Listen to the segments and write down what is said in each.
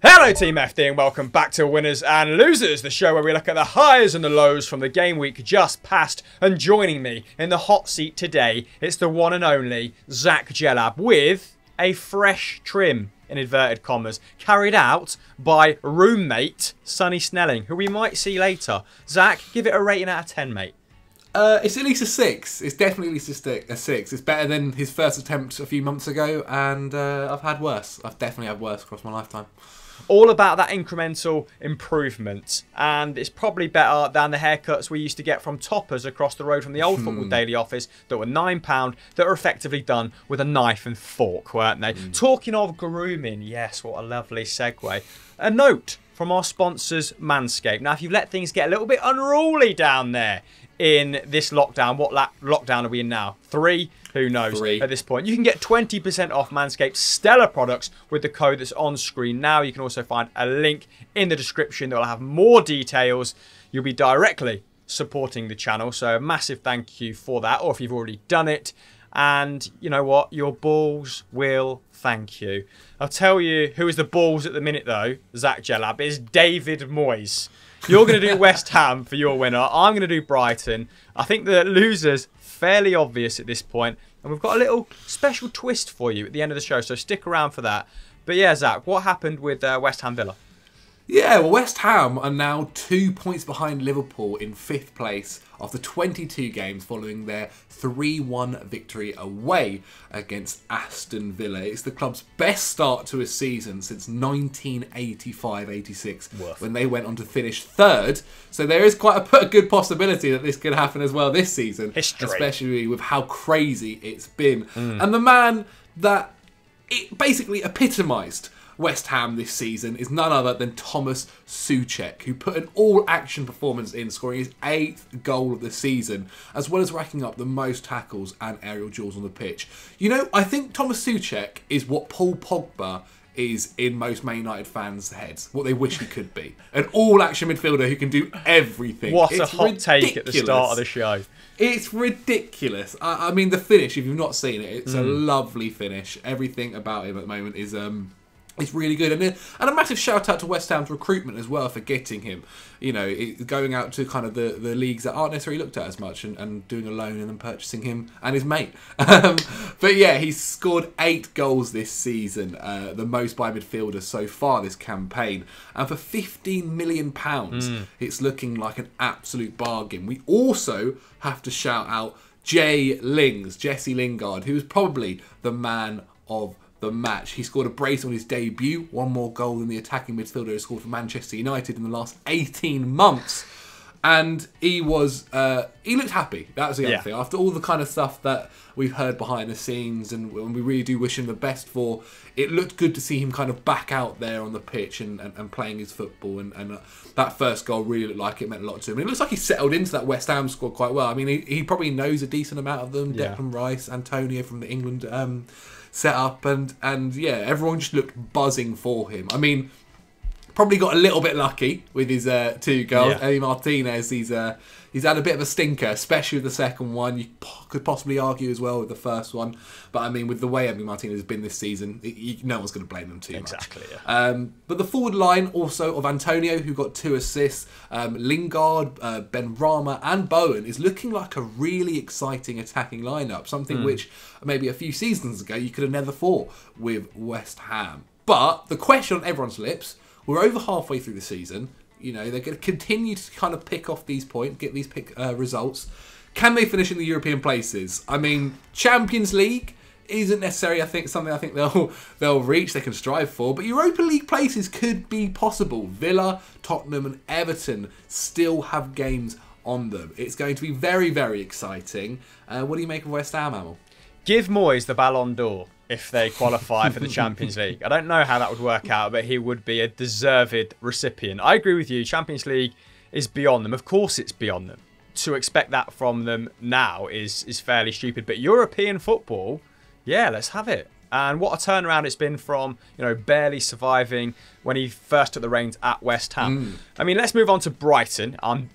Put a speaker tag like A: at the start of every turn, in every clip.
A: Hello Team FD and welcome back to Winners and Losers, the show where we look at the highs and the lows from the game week just past. And joining me in the hot seat today, it's the one and only Zach Gelab with a fresh trim, in inverted commas, carried out by roommate Sonny Snelling, who we might see later. Zach, give it a rating out of 10, mate.
B: It's at least a 6. It's definitely at least a 6. It's better than his first attempt a few months ago, and I've had worse. I've definitely had worse across my lifetime.
A: All about that incremental improvement, and it's probably better than the haircuts we used to get from toppers across the road from the old Football Daily office that were £9, that were effectively done with a knife and fork, weren't they? Talking of grooming, yes, what a lovely segue. A note from our sponsors, Manscaped. Now, if you've let things get a little bit unruly down there in this lockdown, what lockdown are we in now? 3? Who knows
B: 3.
A: At this point. You can get 20% off Manscaped's stellar products with the code that's on screen now. You can also find a link in the description that will have more details. You'll be directly supporting the channel, so a massive thank you for that, or if you've already done it. And you know what? Your balls will thank you. I'll tell you who is the balls at the minute, though, Zach Gelab, is David Moyes. You're going to do West Ham for your winner. I'm going to do Brighton. I think the losers fairly obvious at this point, and we've got a little special twist for you at the end of the show, so stick around for that. But yeah, Zach, what happened with West Ham Villa?
B: Yeah, well, West Ham are now 2 points behind Liverpool in 5th place after 22 games following their 3-1 victory away against Aston Villa. It's the club's best start to a season since 1985-86 when they went on to finish 3rd. So there is quite a good possibility that this could happen as well this season.
A: History.
B: Especially with how crazy it's been. And the man that it basically epitomised West Ham this season is none other than Thomas Souček, who put an all-action performance in, scoring his 8th goal of the season, as well as racking up the most tackles and aerial duels on the pitch. You know, I think Thomas Souček is what Paul Pogba is in most Man United fans' heads, what they wish he could be. An all-action midfielder who can do everything.
A: What a hot take at the start of the show.
B: It's ridiculous. I mean, the finish, if you've not seen it, it's a lovely finish. Everything about him at the moment is it's really good. And a massive shout out to West Ham's recruitment as well for getting him. You know, going out to kind of the leagues that aren't necessarily looked at as much and doing a loan and then purchasing him and his mate. But yeah, he's scored 8 goals this season, the most by midfielders so far this campaign. And for £15 million, it's looking like an absolute bargain. We also have to shout out Jesse Lingard, who is probably the man of the match. He scored a brace on his debut, 1 more goal than the attacking midfielder who scored for Manchester United in the last 18 months. And he looked happy. That was the other thing. After all the kind of stuff that we've heard behind the scenes, and we really do wish him the best for, it looked good to see him kind of back out there on the pitch and playing his football. And that first goal really looked like it meant a lot to him. And it looks like he settled into that West Ham squad quite well. I mean, he probably knows a decent amount of them. Yeah. Declan Rice, Antonio from the England set up, and yeah, everyone just looked buzzing for him. I mean, probably got a little bit lucky with his 2 goals.
A: Yeah.
B: Eddie Martinez, he's had a bit of a stinker, especially with the second one. You could possibly argue as well with the first one, but I mean, with the way Eddie Martinez has been this season, no one's going to blame him too much.
A: Exactly. Yeah.
B: But the forward line also of Antonio, who got 2 assists, Lingard, Benrahma and Bowen is looking like a really exciting attacking lineup, something which maybe a few seasons ago you could have never thought with West Ham. But the question on everyone's lips, we're over halfway through the season. You know, they're going to continue to kind of pick off these points, get these results. Can they finish in the European places? I mean, Champions League isn't necessarily, something they'll reach, they can strive for. But Europa League places could be possible. Villa, Tottenham and Everton still have games on them. It's going to be very, very exciting. What do you make of West Ham, Amel?
A: Give Moyes the Ballon d'Or if they qualify for the Champions League. I don't know how that would work out, but he would be a deserved recipient. I agree with you. Champions League is beyond them. Of course it's beyond them. To expect that from them now is fairly stupid. But European football, yeah, let's have it. And what a turnaround it's been from, you know, barely surviving when he first took the reins at West Ham. I mean, let's move on to Brighton. I'm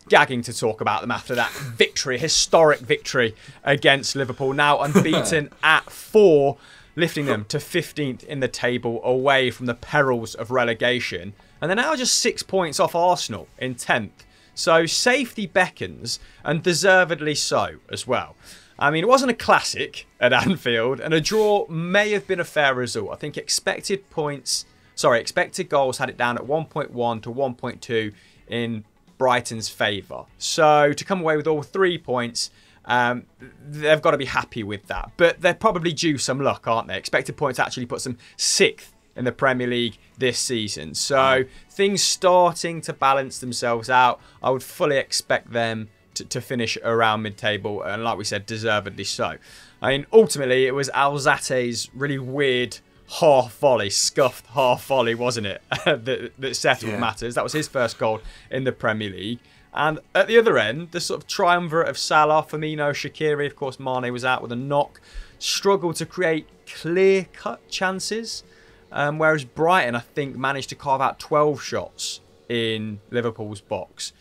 A: gagging to talk about them after that victory, historic victory against Liverpool. Now unbeaten at 4. lifting them to 15th in the table, away from the perils of relegation. And they're now just 6 points off Arsenal in 10th. So safety beckons, and deservedly so as well. I mean, it wasn't a classic at Anfield, and a draw may have been a fair result. I think expected goals had it down at 1.1 to 1.2 in Brighton's favour. So to come away with all 3 points, they've got to be happy with that. But they're probably due some luck, aren't they? Expected points actually puts them 6th in the Premier League this season. So things starting to balance themselves out. I would fully expect them to finish around mid-table, and like we said, deservedly so. I mean, ultimately, it was Alzate's really weird scuffed half volley, wasn't it, that settled matters. That was his first goal in the Premier League. And at the other end, the sort of triumvirate of Salah, Firmino, Shaqiri, of course, Mane was out with a knock, struggled to create clear-cut chances, whereas Brighton, I think, managed to carve out 12 shots in Liverpool's box.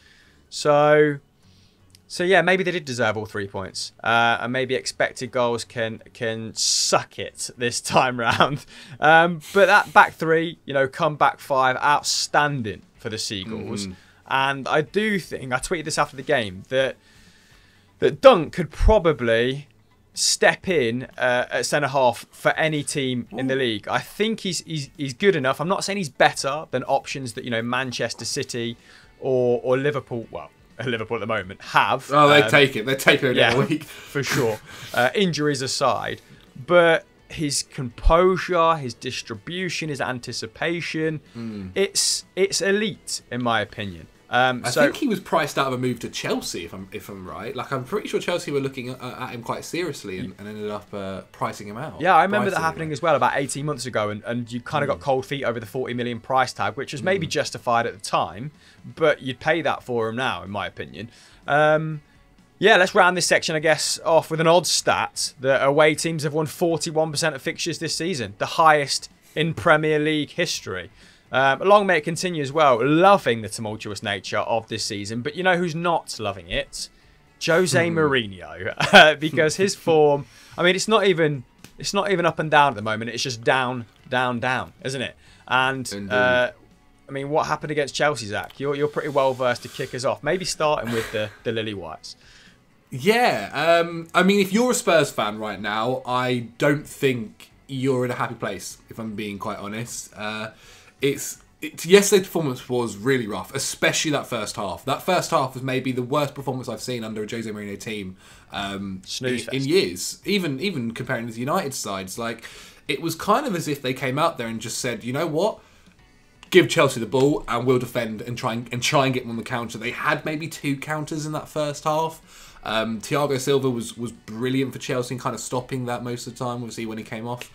A: So yeah, maybe they did deserve all 3 points, and maybe expected goals can suck it this time round. But that back three, comeback 5, outstanding for the Seagulls. And I do think, I tweeted this after the game, that Dunk could probably step in at centre half for any team in the league. I think he's good enough. I'm not saying he's better than options that Manchester City or Liverpool. Well, Liverpool at the moment have.
B: Oh, they take it. They take it every week
A: for sure. Injuries aside, but his composure, his distribution, his anticipation, it's elite in my opinion.
B: I think he was priced out of a move to Chelsea, if I'm right. Like, I'm pretty sure Chelsea were looking at him quite seriously and ended up pricing him out.
A: Yeah, I remember that happening as well about 18 months ago, and you kind of got cold feet over the 40 million price tag, which was maybe justified at the time, but you'd pay that for him now, in my opinion. Yeah, let's round this section, I guess, off with an odd stat that away teams have won 41% of fixtures this season, the highest in Premier League history. Long may it continue as well, loving the tumultuous nature of this season. But you know who's not loving it? Jose Mourinho. Because his form, I mean, it's not even up and down at the moment. It's just down, down, down, isn't it? And I mean, what happened against Chelsea, Zach? You're pretty well versed to kick us off. Maybe starting with the Lily Whites.
B: Yeah, I mean, if you're a Spurs fan right now, I don't think you're in a happy place, if I'm being quite honest. Yesterday's performance was really rough, especially that first half. That first half was maybe the worst performance I've seen under a Jose Mourinho team in years. Even comparing to the United sides, like, it was kind of as if they came out there and just said, you know what, give Chelsea the ball and we'll defend and try and get them on the counter. They had maybe 2 counters in that first half. Thiago Silva was brilliant for Chelsea and kind of stopping that most of the time. Obviously, when he came off.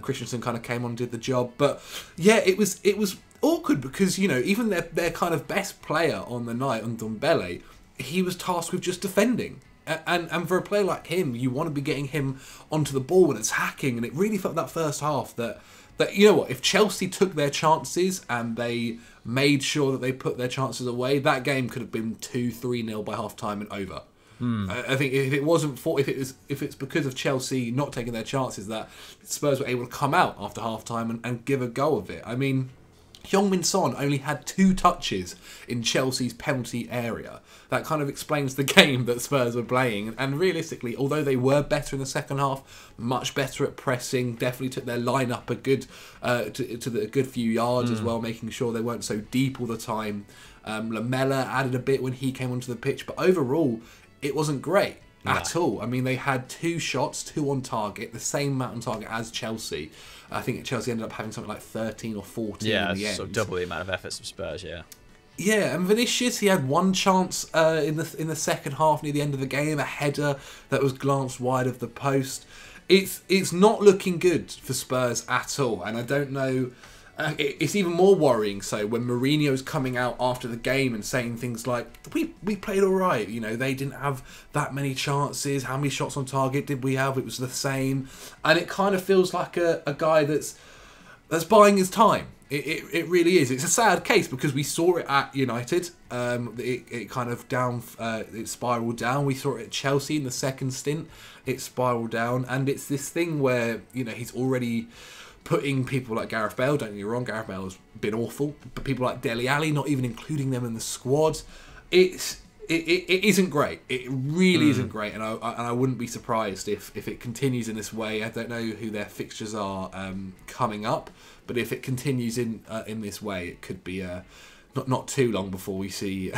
B: Christensen kind of came on and did the job, but yeah, it was awkward because even their kind of best player on the night, on Ndombele, he was tasked with just defending, and for a player like him, you want to be getting him onto the ball and attacking, and it really felt that first half that you know what, if Chelsea took their chances and they made sure that they put their chances away, that game could have been 2-3-0 by half time and over. I think if it's because of Chelsea not taking their chances that Spurs were able to come out after half time and give a go of it. I mean, Heung-min Son only had 2 touches in Chelsea's penalty area. That kind of explains the game that Spurs were playing. And realistically, although they were better in the second half, much better at pressing, definitely took their line up a good few yards as well, making sure they weren't so deep all the time. Lamela added a bit when he came onto the pitch, but overall, it wasn't great at all. I mean, they had 2 shots, 2 on target, the same amount on target as Chelsea. I think Chelsea ended up having something like 13 or 14 in the end.
A: Sort of double the amount of efforts of Spurs, yeah.
B: Yeah, and Vinicius, he had 1 chance in the second half near the end of the game, a header that was glanced wide of the post. It's not looking good for Spurs at all, and I don't know. It's even more worrying so when Mourinho's coming out after the game and saying things like, we played all right, they didn't have that many chances, how many shots on target did we have, it was the same, and it kind of feels like a guy that's buying his time It really is. It's a sad case because we saw it at United. It kind of it spiraled down. We saw it at Chelsea in the second stint. It spiraled down, and it's this thing where he's already putting people like Gareth Bale. Don't get me wrong, Gareth Bale has been awful, but people like Dele Alli, not even including them in the squad. It isn't great. It really isn't great, and I wouldn't be surprised if it continues in this way. I don't know who their fixtures are coming up, but if it continues in this way, it could be not too long before we see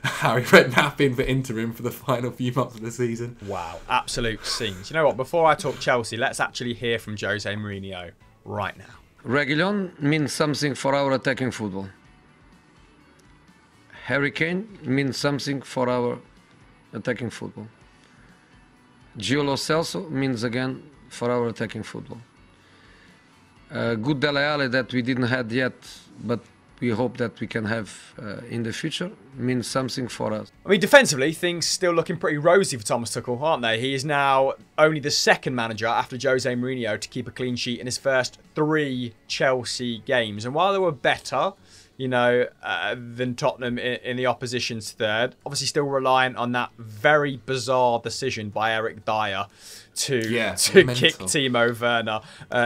B: Harry Redknapp in for interim for the final few months of the season.
A: Wow, absolute scenes. You know what? Before I talk Chelsea, let's actually hear from Jose Mourinho right now.
C: Reguilón means something for our attacking football. Harry Kane means something for our attacking football. Gio Lo Celso means again for our attacking football. Good Dele Alli that we didn't have yet, but we hope that we can have in the future, means something for us.
A: I mean, defensively, things still looking pretty rosy for Thomas Tuchel, aren't they? He is now only the second manager after Jose Mourinho to keep a clean sheet in his first 3 Chelsea games. And while they were better, than Tottenham in the opposition's third, obviously still reliant on that very bizarre decision by Eric Dyer to kick Timo Werner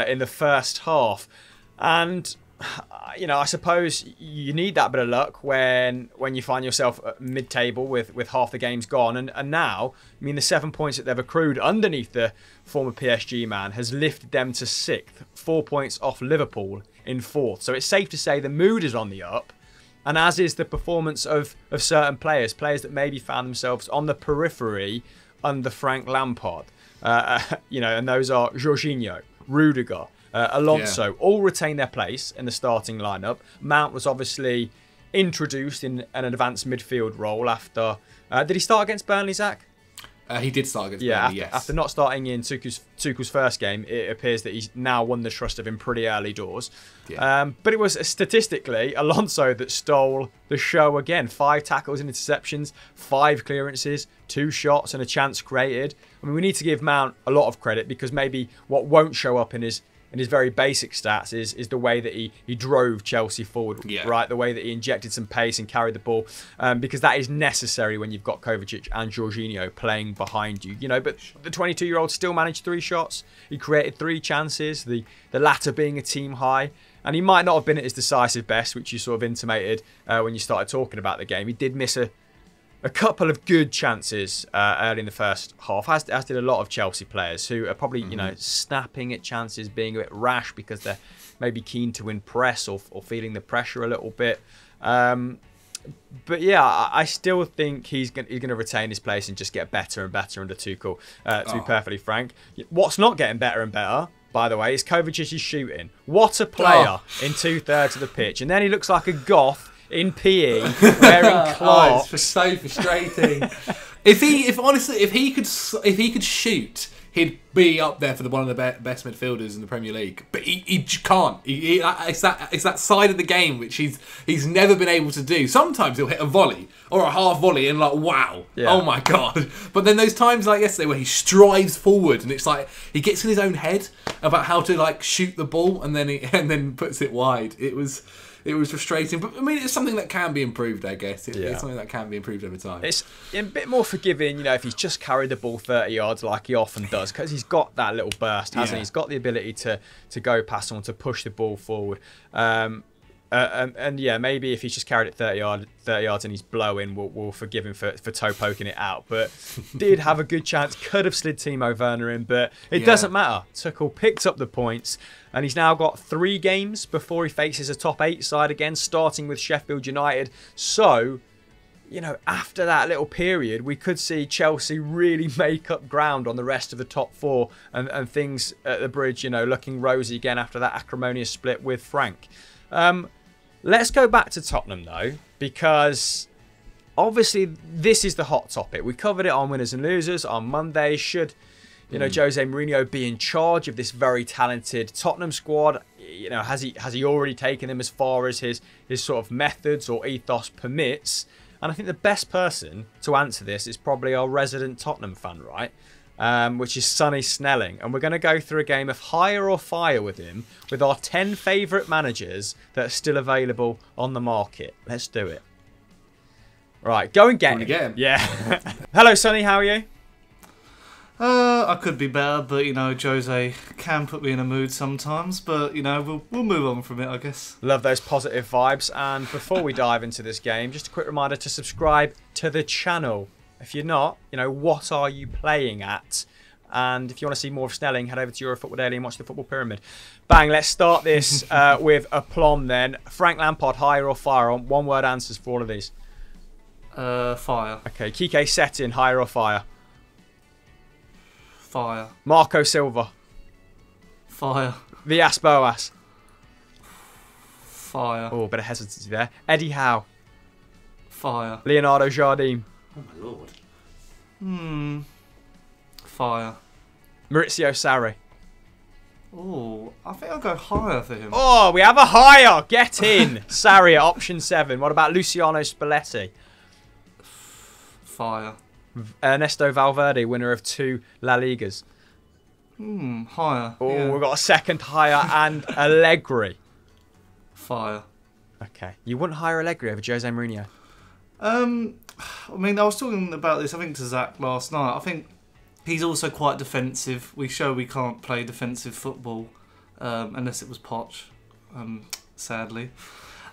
A: in the first half. And I suppose you need that bit of luck when you find yourself at mid-table with half the games gone. And now, I mean, the 7 points that they've accrued underneath the former PSG man has lifted them to 6th, 4 points off Liverpool in 4th. So it's safe to say the mood is on the up, and as is the performance of certain players that maybe found themselves on the periphery under Frank Lampard. And those are Jorginho, Rudiger, Alonso, all retain their place in the starting lineup. Mount was obviously introduced in an advanced midfield role after... did he start against Burnley, Zach?
B: He did start against Burnley, yes.
A: After not starting in Tuchel's first game, it appears that he's now won the trust of him pretty early doors. Yeah. But it was statistically Alonso that stole the show again. 5 tackles and interceptions, 5 clearances, 2 shots and a chance created. I mean, we need to give Mount a lot of credit because maybe what won't show up in his very basic stats is the way that he drove Chelsea forward, right? The way that he injected some pace and carried the ball, because that is necessary when you've got Kovacic and Jorginho playing behind you. But the 22-year-old still managed 3 shots. He created 3 chances, the latter being a team high. And he might not have been at his decisive best, which you sort of intimated when you started talking about the game. He did miss a couple of good chances early in the first half, as did a lot of Chelsea players who are probably, snapping at chances, being a bit rash because they're maybe keen to impress or feeling the pressure a little bit. But yeah, I still think he's going to retain his place and just get better and better under Tuchel, to be perfectly frank. What's not getting better and better, by the way, is Kovacic's shooting. What a player in 2/3 of the pitch. And then he looks like a goth in PE wearing Clarks.
B: It's so frustrating. if he could shoot, he'd be up there for one of the best midfielders in the Premier League. But he can't. It's that side of the game which he's never been able to do. Sometimes he'll hit a volley or a half volley and wow, oh my god. But then those times like yesterday where he strives forward and it's like he gets in his own head about how to shoot the ball and then puts it wide. It was frustrating, but I mean, it's something that can be improved, I guess. It's something that can be improved over time.
A: It's a bit more forgiving, if he's just carried the ball 30 yards like he often does, because he's got that little burst, hasn't he? He's got the ability to go past someone, to push the ball forward. Maybe if he's just carried it 30 yards and he's blowing, we'll forgive him for toe poking it out. But did have a good chance, could have slid Timo Werner in, but it doesn't matter. Tuchel picked up the points, and he's now got 3 games before he faces a top 8 side again, starting with Sheffield United. So, after that little period, we could see Chelsea really make up ground on the rest of the top 4 and things at the bridge, looking rosy again after that acrimonious split with Frank. Let's go back to Tottenham though, because obviously this is the hot topic. We covered it on Winners and Losers on Monday. Should Jose Mourinho be in charge of this very talented Tottenham squad? Has he already taken them as far as his sort of methods or ethos permits? And I think the best person to answer this is probably our resident Tottenham fan, right? which is Sonny Snelling. And we're going to go through a game of hire or fire with him with our 10 favourite managers that are still available on the market. Let's do it. Right, go and get him. Yeah. Hello, Sonny. How are you?
D: I could be better, but you know, Jose can put me in a mood sometimes. But you know, we'll move on from it, I guess.
A: Love those positive vibes. And before we dive into this game, just a quick reminder to subscribe to the channel. If you're not, you know, what are you playing at? And if you want to see more of Snelling, head over to Eurofootball Daily and watch the Football Pyramid. Bang, let's start this with aplomb then. Frank Lampard, hire or fire? On one-word answers for all of these.
D: Fire.
A: Okay, Kike Settin, hire or fire?
D: Fire.
A: Marco Silva.
D: Fire.
A: Villas Boas.
D: Fire.
A: Oh, a bit of hesitancy there. Eddie Howe.
D: Fire.
A: Leonardo Jardim.
B: Oh my lord.
D: Fire.
A: Maurizio Sarri.
D: Oh, I think I'll go higher for him.
A: Oh, we have a hire. Get in. Sarri at option 7. What about Luciano Spalletti?
D: Fire.
A: Ernesto Valverde, winner of 2 La Ligas.
D: Higher.
A: Oh,
D: yeah.
A: we've got a second hire and Allegri.
D: Fire.
A: Okay. You wouldn't hire Allegri over Jose Mourinho?
D: I mean, I was talking about this, I think, to Zach last night. I think he's also quite defensive. We show we can't play defensive football unless it was Poch, sadly.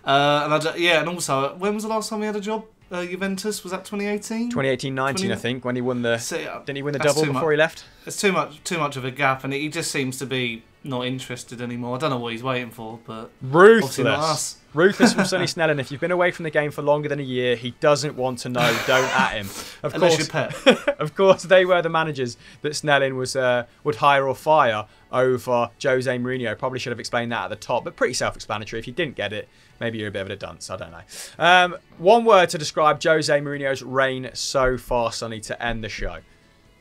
D: And also, when was the last time he had a job? Juventus, was that 2018?
A: 2018-19, I think, when he won the... didn't he win the double before he left?
D: It's too much of a gap, and he just seems to be not interested anymore. I don't know what he's waiting for, but... obviously not
A: Ruthless.
D: us.
A: Ruthless from Sonny Snelling. If you've been away from the game for longer than a year, he doesn't want to know. Don't at him.
D: Unless you're pet.
A: Of course, they were the managers that Snelling was would hire or fire over Jose Mourinho. Probably should have explained that at the top, but pretty self-explanatory. If you didn't get it, maybe you're a bit of a dunce. I don't know. One word to describe Jose Mourinho's reign so far, Sonny, to end the show.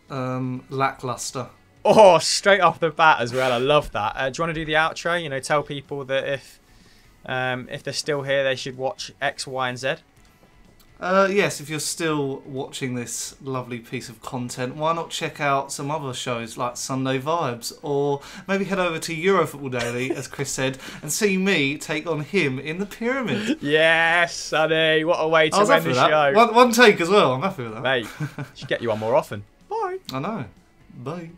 D: Lackluster.
A: Oh, straight off the bat as well. I love that. Do you want to do the outro? You know, tell people that if they're still here, they should watch X, Y, and Z.
D: Yes, if you're still watching this lovely piece of content, why not check out some other shows like Sunday Vibes, or maybe head over to Eurofootball Daily, as Chris said, and see me take on him in the Pyramid.
A: Yes, Sonny. What a way to end the show.
D: One take as well. I'm happy with that.
A: Mate, should get you on more often. Bye.
D: I know. Bye.